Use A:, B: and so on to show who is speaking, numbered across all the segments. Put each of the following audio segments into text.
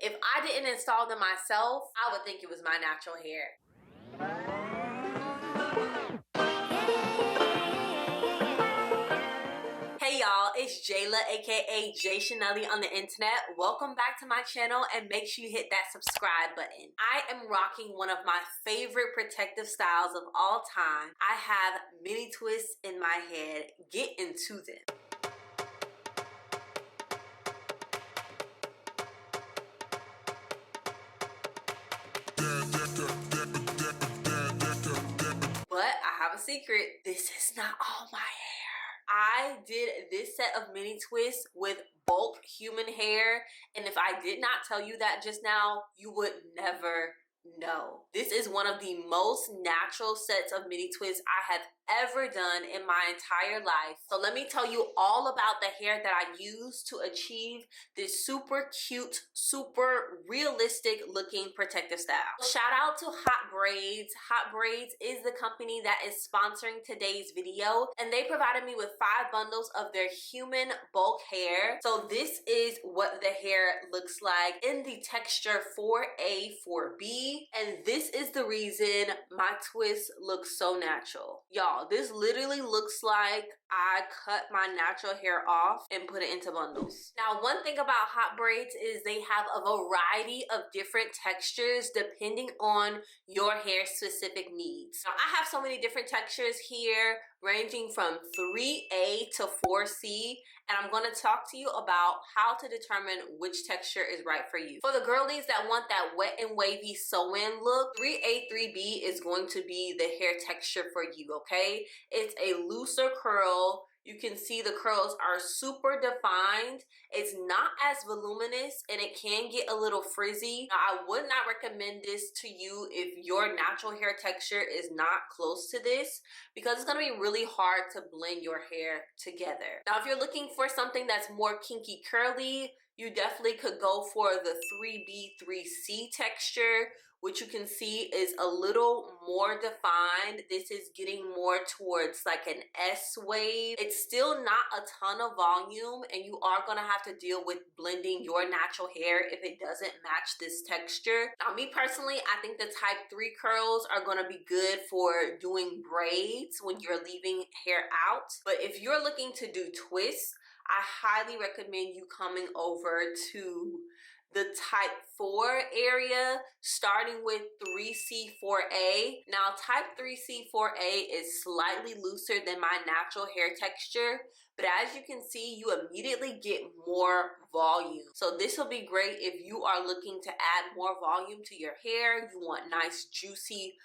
A: If I didn't install them myself, I would think it was my natural hair. Hey y'all, it's Jayla aka JaiChanellie on the internet. Welcome back to my channel and make sure you hit that subscribe button. I am rocking one of my favorite protective styles of all time. I have mini twists in my head. Get into them. But I have a secret. This is not all my hair. I did this set of mini twists with bulk human hair, and if I did not tell you that just now, you would never know. This is one of the most natural sets of mini twists I have ever done in my entire life. So let me tell you all about the hair that I used to achieve this super cute, super realistic looking protective style. Shout out to HotBraids. HotBraids is the company that is sponsoring today's video, and they provided me with 5 bundles of their human bulk hair. So this is what the hair looks like in the texture 4A, 4B, and this is the reason my twists look so natural. Y'all, this literally looks like I cut my natural hair off and put it into bundles. Now, one thing about HotBraids is they have a variety of different textures depending on your hair specific needs. Now, I have so many different textures here, ranging from 3A to 4C, and I'm going to talk to you about how to determine which texture is right for you. For the girlies that want that wet and wavy sew-in look, 3A, 3B is going to be the hair texture for you, okay? It's a looser curl. You can see the curls are super defined. It's not as voluminous and it can get a little frizzy. Now, I would not recommend this to you if your natural hair texture is not close to this, because it's going to be really hard to blend your hair together. Now, if you're looking for something that's more kinky curly, you definitely could go for the 3B, 3C texture, which you can see is a little more defined. This is getting more towards like an S wave. It's still not a ton of volume, and you are gonna have to deal with blending your natural hair if it doesn't match this texture. Now, me personally, I think the type 3 curls are gonna be good for doing braids when you're leaving hair out. But if you're looking to do twists, I highly recommend you coming over to the type 4 area, starting with 3C4A. Now, type 3C4A is slightly looser than my natural hair texture, but as you can see, you immediately get more volume. So this will be great if you are looking to add more volume to your hair. You want nice, juicy,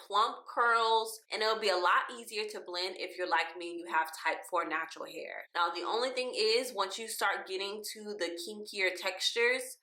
A: plump curls, and it'll be a lot easier to blend if you're like me and you have type 4 natural hair. Now, the only thing is, once you start getting to the kinkier textures,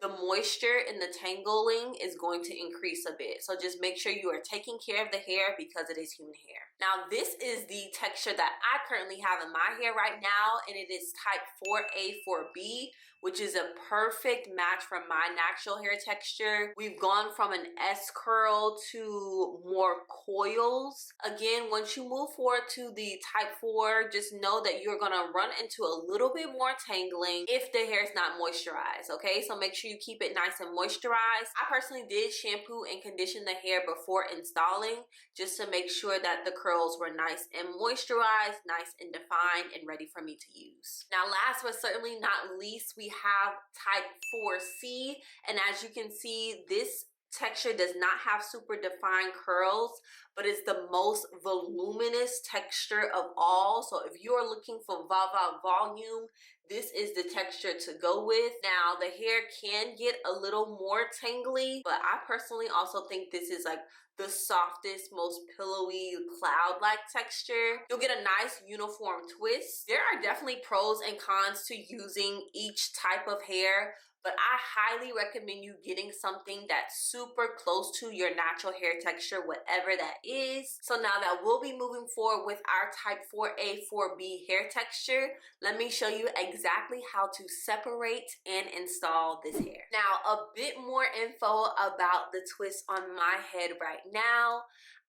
A: the moisture and the tangling is going to increase a bit. So just make sure you are taking care of the hair because it is human hair. Now, this is the texture that I currently have in my hair right now, and it is type 4A, 4B, which is a perfect match for my natural hair texture. We've gone from an S curl to more coils. Again, once you move forward to the type 4, just know that you're gonna run into a little bit more tangling if the hair is not moisturized, okay? So make sure you keep it nice and moisturized. I personally did shampoo and condition the hair before installing, just to make sure that the curls were nice and moisturized, nice and defined, and ready for me to use. Now, last but certainly not least, we have type 4C, and as you can see, this texture does not have super defined curls, but it's the most voluminous texture of all. So if you're looking for volume, this is the texture to go with. Now, the hair can get a little more tangly, but I personally also think this is like the softest, most pillowy, cloud-like texture. You'll get a nice uniform twist. There are definitely pros and cons to using each type of hair, but I highly recommend you getting something that's super close to your natural hair texture, whatever that is. So now that we'll be moving forward with our type 4A, 4B hair texture, let me show you exactly how to separate and install this hair. Now, a bit more info about the twist on my head right now.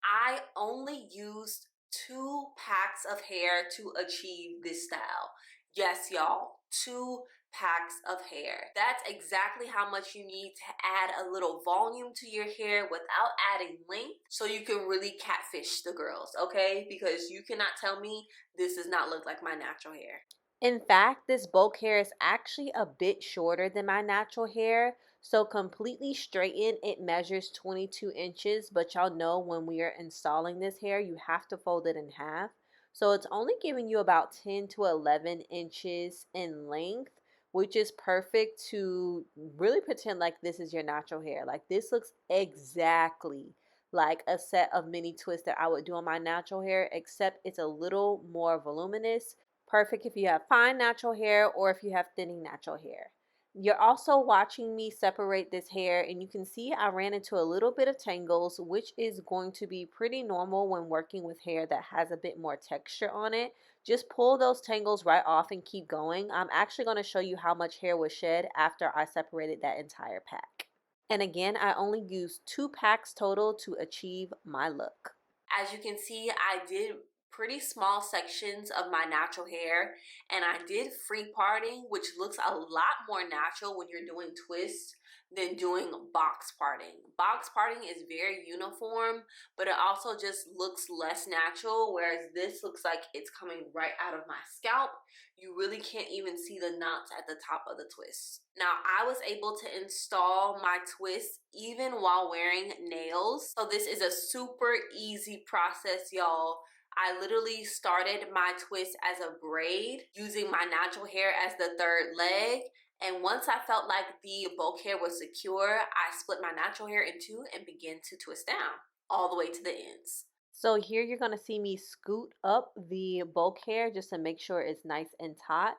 A: I only used 2 packs of hair to achieve this style. Yes, y'all, 2 packs of hair. That's exactly how much you need to add a little volume to your hair without adding length, so you can really catfish the girls, okay? Because you cannot tell me this does not look like my natural hair.
B: In fact, this bulk hair is actually a bit shorter than my natural hair. So completely straightened, it measures 22 inches. But y'all know when we are installing this hair, you have to fold it in half. So it's only giving you about 10 to 11 inches in length, which is perfect to really pretend like this is your natural hair. Like this looks exactly like a set of mini twists that I would do on my natural hair, except it's a little more voluminous. Perfect if you have fine natural hair or if you have thinning natural hair. You're also watching me separate this hair, and you can see I ran into a little bit of tangles, which is going to be pretty normal when working with hair that has a bit more texture on it. Just pull those tangles right off and keep going. I'm actually going to show you how much hair was shed after I separated that entire pack. And again, I only used 2 packs total to achieve my look.
A: As you can see, I did pretty small sections of my natural hair, and I did free parting, which looks a lot more natural when you're doing twists than doing box parting. Box parting is very uniform, but it also just looks less natural, whereas this looks like it's coming right out of my scalp. You really can't even see the knots at the top of the twist. Now, I was able to install my twist even while wearing nails. So this is a super easy process, y'all. I literally started my twist as a braid using my natural hair as the third leg. And once I felt like the bulk hair was secure, I split my natural hair in two and began to twist down all the way to the ends.
B: So here you're going to see me scoot up the bulk hair just to make sure it's nice and taut.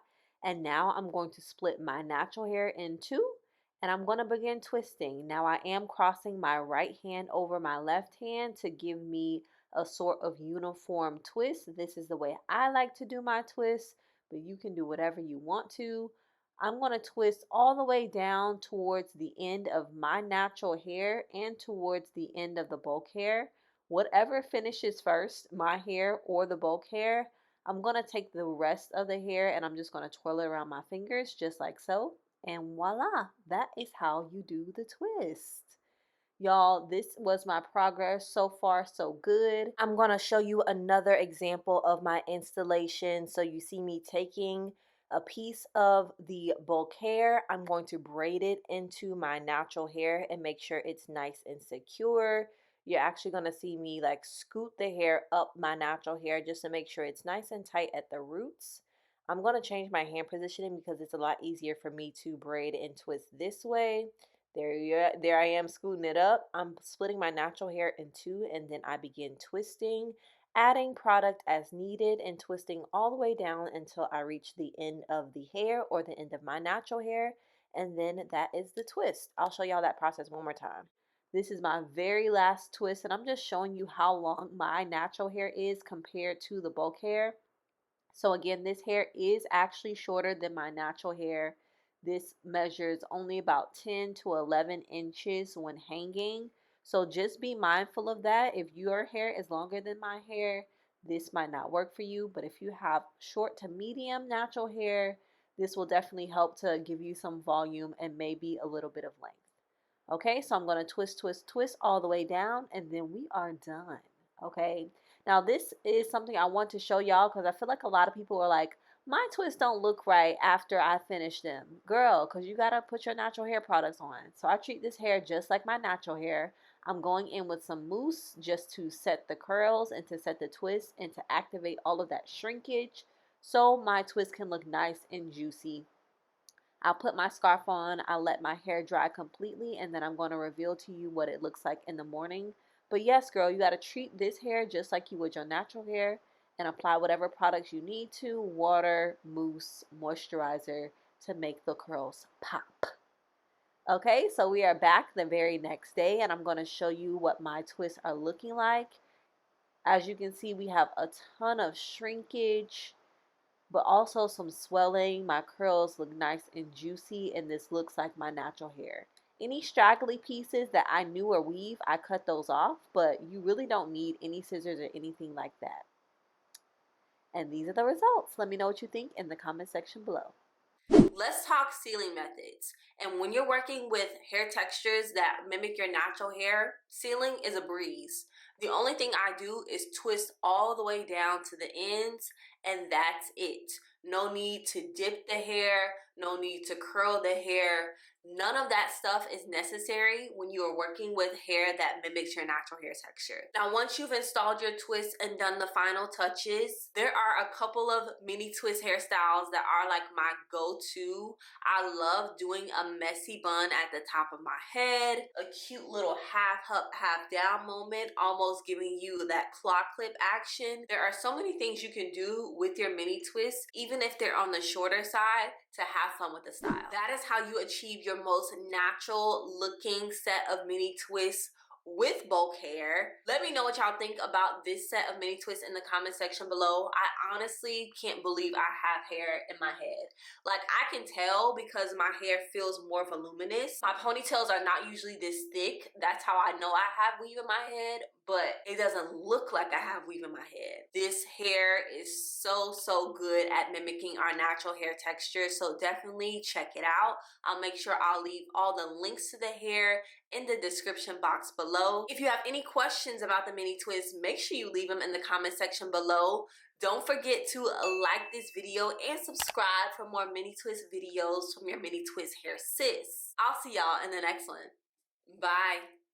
B: And now I'm going to split my natural hair in two, and I'm going to begin twisting. Now I am crossing my right hand over my left hand to give me a sort of uniform twist. This is the way I like to do my twists, but you can do whatever you want to. I'm going to twist all the way down towards the end of my natural hair and towards the end of the bulk hair. Whatever finishes first, my hair or the bulk hair, I'm going to take the rest of the hair and I'm just going to twirl it around my fingers just like so. And voila, that is how you do the twist. Y'all, this was my progress. So far, so good. I'm going to show you another example of my installation. So you see me taking a piece of the bulk hair. I'm going to braid it into my natural hair and make sure it's nice and secure. You're actually going to see me like scoot the hair up my natural hair just to make sure it's nice and tight at the roots. I'm going to change my hand positioning because it's a lot easier for me to braid and twist this way. There I am scooting it up. I'm splitting my natural hair in two, and then I begin twisting, adding product as needed and twisting all the way down until I reach the end of the hair or the end of my natural hair, and then that is the twist. I'll show y'all that process one more time. This is my very last twist, and I'm just showing you how long my natural hair is compared to the bulk hair. So again, this hair is actually shorter than my natural hair. This measures only about 10 to 11 inches when hanging. So just be mindful of that. If your hair is longer than my hair, this might not work for you. But if you have short to medium natural hair, this will definitely help to give you some volume and maybe a little bit of length. Okay, so I'm going to twist, twist, twist all the way down, and then we are done. Okay, now this is something I want to show y'all because I feel like a lot of people are like, my twists don't look right after I finish them. Girl, because you got to put your natural hair products on. So I treat this hair just like my natural hair. I'm going in with some mousse just to set the curls and to set the twist and to activate all of that shrinkage so my twist can look nice and juicy. I'll put my scarf on, I'll let my hair dry completely, and then I'm going to reveal to you what it looks like in the morning. But yes, girl, you got to treat this hair just like you would your natural hair and apply whatever products you need to, water, mousse, moisturizer, to make the curls pop. Okay, so we are back the very next day, and I'm going to show you what my twists are looking like. As you can see, we have a ton of shrinkage, but also some swelling. My curls look nice and juicy, and this looks like my natural hair. Any straggly pieces that I knew or weave, I cut those off, but you really don't need any scissors or anything like that. And these are the results. Let me know what you think in the comment section below.
A: Let's talk sealing methods. And when you're working with hair textures that mimic your natural hair, sealing is a breeze. The only thing I do is twist all the way down to the ends, and that's it. No need to dip the hair, no need to curl the hair. None of that stuff is necessary when you are working with hair that mimics your natural hair texture. Now, once you've installed your twist and done the final touches, there are a couple of mini twist hairstyles that are like my go-to. I love doing a messy bun at the top of my head, a cute little half up, half down moment, almost giving you that claw clip action. There are so many things you can do with your mini twists, even if they're on the shorter side, to have fun with the style. That is how you achieve your most natural looking set of mini twists with bulk hair. Let me know what y'all think about this set of mini twists in the comment section below. I honestly can't believe I have hair in my head. Like, I can tell because my hair feels more voluminous. My ponytails are not usually this thick. That's how I know I have weave in my head, but it doesn't look like I have weave in my head. This hair is so good at mimicking our natural hair texture, so definitely check it out. I'll make sure I'll leave all the links to the hair in the description box below. If you have any questions about the mini twist, make sure you leave them in the comment section below. Don't forget to like this video and subscribe for more mini twist videos from your mini twist hair sis. I'll see y'all in the next one. Bye.